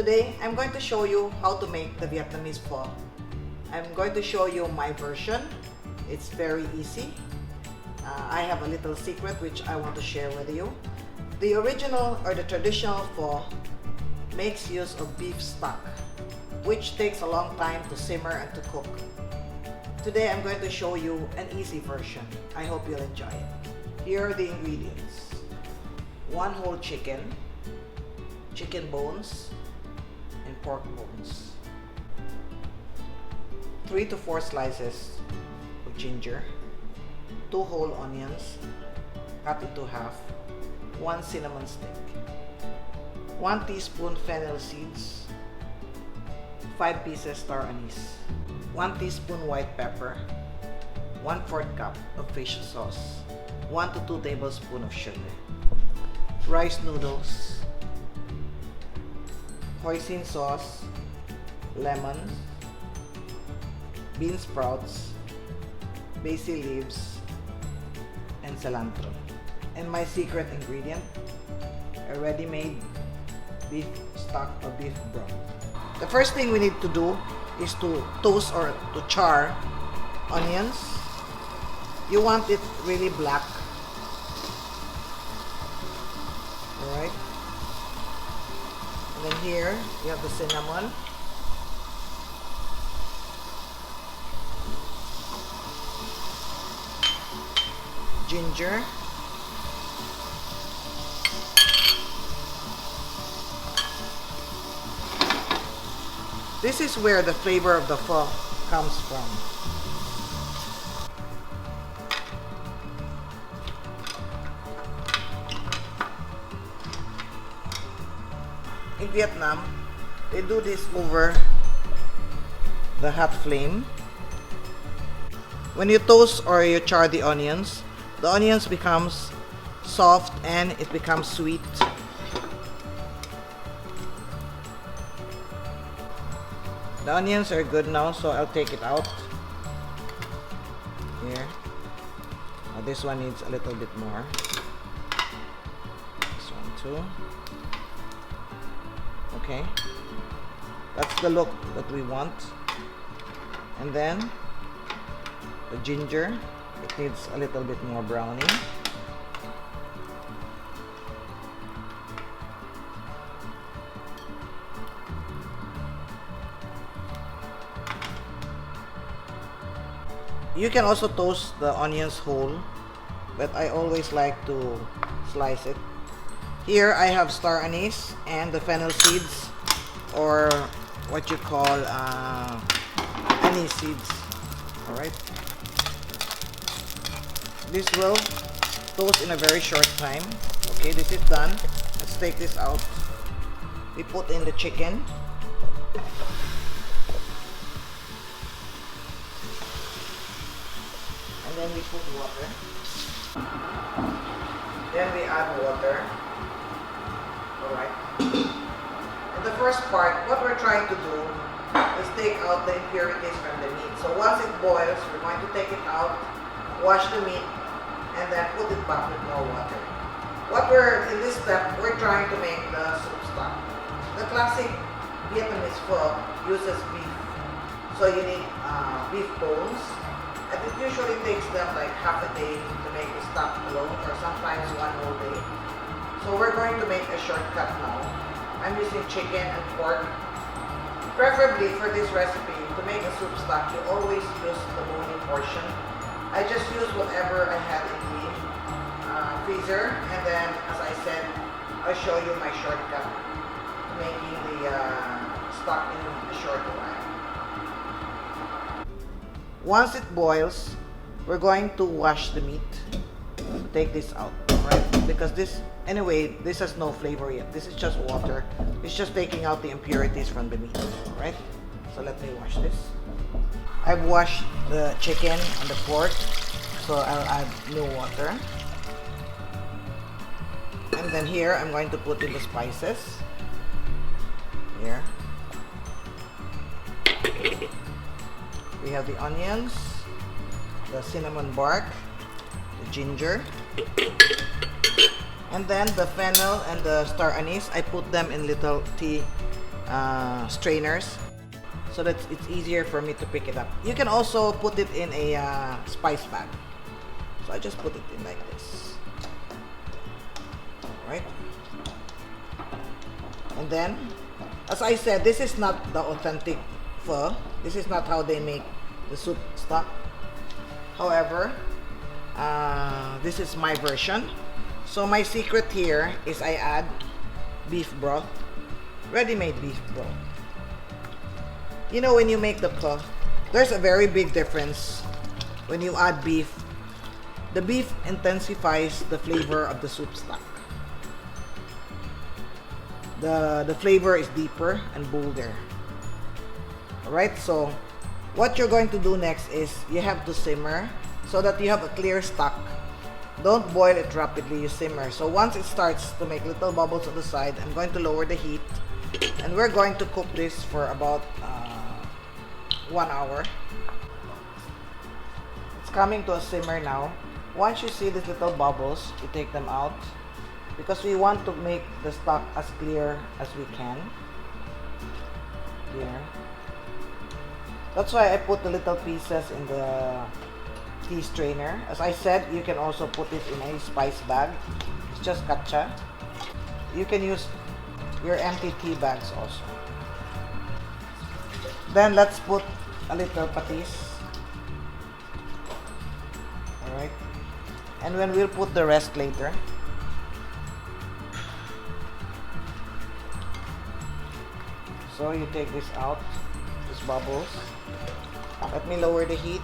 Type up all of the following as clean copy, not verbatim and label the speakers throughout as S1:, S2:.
S1: Today, I'm going to show you how to make the Vietnamese Pho. I'm going to show you my version. It's very easy. I have a little secret which I want to share with you. The original or the traditional pho makes use of beef stock, which takes a long time to simmer and to cook. Today, I'm going to show you an easy version. I hope you'll enjoy it. Here are the ingredients. 1 whole chicken, chicken bones, and pork bones. 3 to 4 slices of ginger, 2 whole onions, cut into half, 1 cinnamon stick, 1 teaspoon fennel seeds, 5 pieces star anise, 1 teaspoon white pepper, 1/4 cup of fish sauce, 1 to 2 tablespoons of sugar, rice noodles, hoisin sauce, lemon, bean sprouts, basil leaves, and cilantro. And my secret ingredient, a ready-made beef stock or beef broth. The first thing we need to do is to toast or to char onions. You want it really black. Alright. And then here, you have the cinnamon. Ginger. This is where the flavor of the pho comes from. In Vietnam, they do this over the hot flame. When you toast or you char the onions becomes soft and it becomes sweet. The onions are good now, so I'll take it out. Here. This one needs a little bit more. This one too. Okay. That's the look that we want. And then the ginger, it needs a little bit more browning. You can also toast the onions whole, but I always like to slice it. Here I have star anise and the fennel seeds, or what you call anise seeds. Alright. This will toast in a very short time. Okay, this is done. Let's take this out. We put in the chicken. And then we put water. Then we add water. Alright. And the first part, what we're trying to do is take out the impurities from the meat. So once it boils, we're going to take it out, wash the meat, and then put it back with more water. In this step, we're trying to make the soup stock. The classic Vietnamese pho uses beef. So you need beef bones. And it usually takes them like half a day to make the stock alone, or sometimes 1 whole day. So we're going to make a shortcut now. I'm using chicken and pork. Preferably for this recipe, to make a soup stock, you always use the bony portion. I just use whatever I had in the freezer, and then, as I said, I'll show you my shortcut to making the stock in a short while. Once it boils, we're going to wash the meat. Take this out, right? Because this has no flavor yet. This is just water. It's just taking out the impurities from the meat, right? So let me wash this. I've washed the chicken and the pork, so I'll add new water. And then here, I'm going to put in the spices. Here. We have the onions, the cinnamon bark, the ginger, and then the fennel and the star anise. I put them in little tea strainers so that it's easier for me to pick it up. You can also put it in a spice bag. So I just put it in like this. Alright. And then, as I said, this is not the authentic pho. This is not how they make the soup stock. However, this is my version. So my secret here is I add beef broth, ready-made beef broth. You know, when you make the pho, there's a very big difference when you add beef. The beef intensifies the flavor of the soup stock. The flavor is deeper and bolder. Alright, so what you're going to do next is you have to simmer so that you have a clear stock. Don't boil it rapidly, you simmer. So once it starts to make little bubbles on the side, I'm going to lower the heat and we're going to cook this for about 1 hour. It's coming to a simmer now. Once you see these little bubbles, you take them out because we want to make the stock as clear as we can. Here. That's why I put the little pieces in the tea strainer. As I said, you can also put it in a spice bag. It's just katcha. You can use your empty tea bags also. Then let's put a little patis. Alright. And then we'll put the rest later. So you take this out, these bubbles. Let me lower the heat.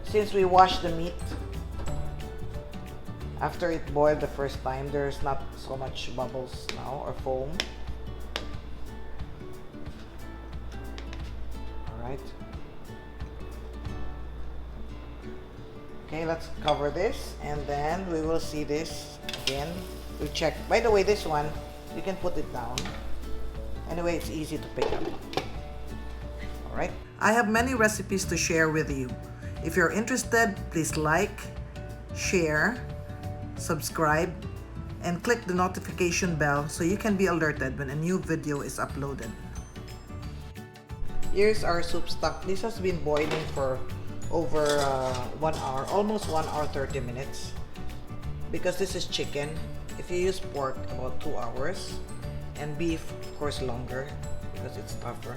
S1: Since we washed the meat after it boiled the first time, there's not so much bubbles now or foam. Alright. Okay, let's cover this and then we will see this again. We'll check. By the way, this one, you can put it down. Anyway, it's easy to pick up. Alright. I have many recipes to share with you. If you're interested, please like, share, subscribe, and click the notification bell so you can be alerted when a new video is uploaded. Here's our soup stock. This has been boiling for over 1 hour, almost 1 hour 30 minutes. Because this is chicken, if you use pork, about 2 hours, and beef, of course, longer because it's tougher.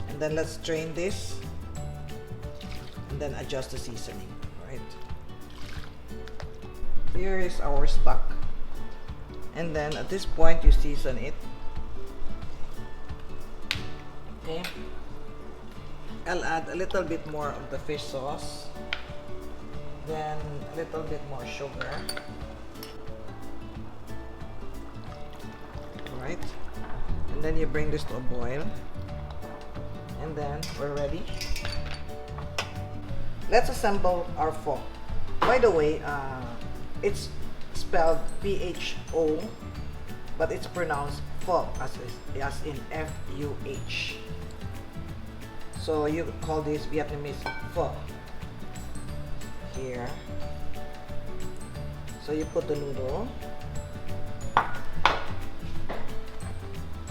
S1: And then let's strain this and then adjust the seasoning. Right. Here is our stock, and then at this point you season it. Okay. I'll add a little bit more of the fish sauce, then a little bit more sugar. Alright, and then you bring this to a boil, and then we're ready. Let's assemble our pho. By the way, it's spelled P-H-O, but it's pronounced pho as in F-U-H. So you call this Vietnamese pho. Here. So you put the noodle.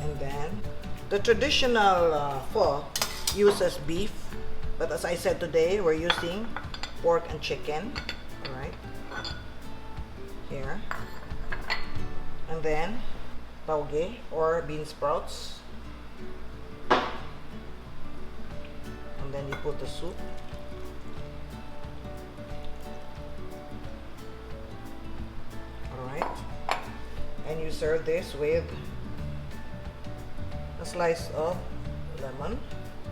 S1: And then the traditional pho uses beef, but as I said today, we're using pork and chicken. Alright. Here. And then tauge or bean sprouts. And then you put the soup. Alright. And you serve this with a slice of lemon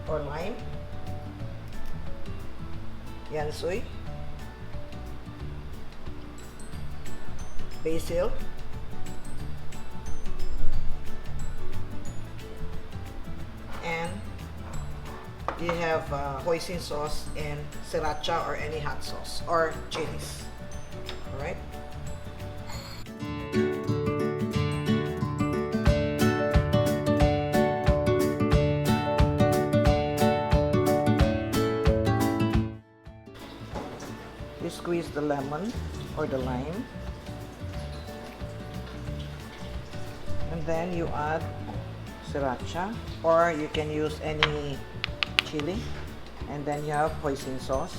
S1: or lime, yansuy, basil, and you have hoisin sauce and sriracha or any hot sauce or chilies. Alright. You squeeze the lemon or the lime, and And then you add sriracha, or you can use any chili. And then you have hoisin sauce.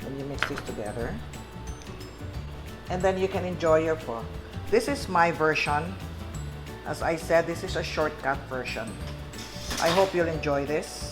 S1: And you mix this together. And then you can enjoy your pho. This is my version. As I said, this is a shortcut version. I hope you'll enjoy this.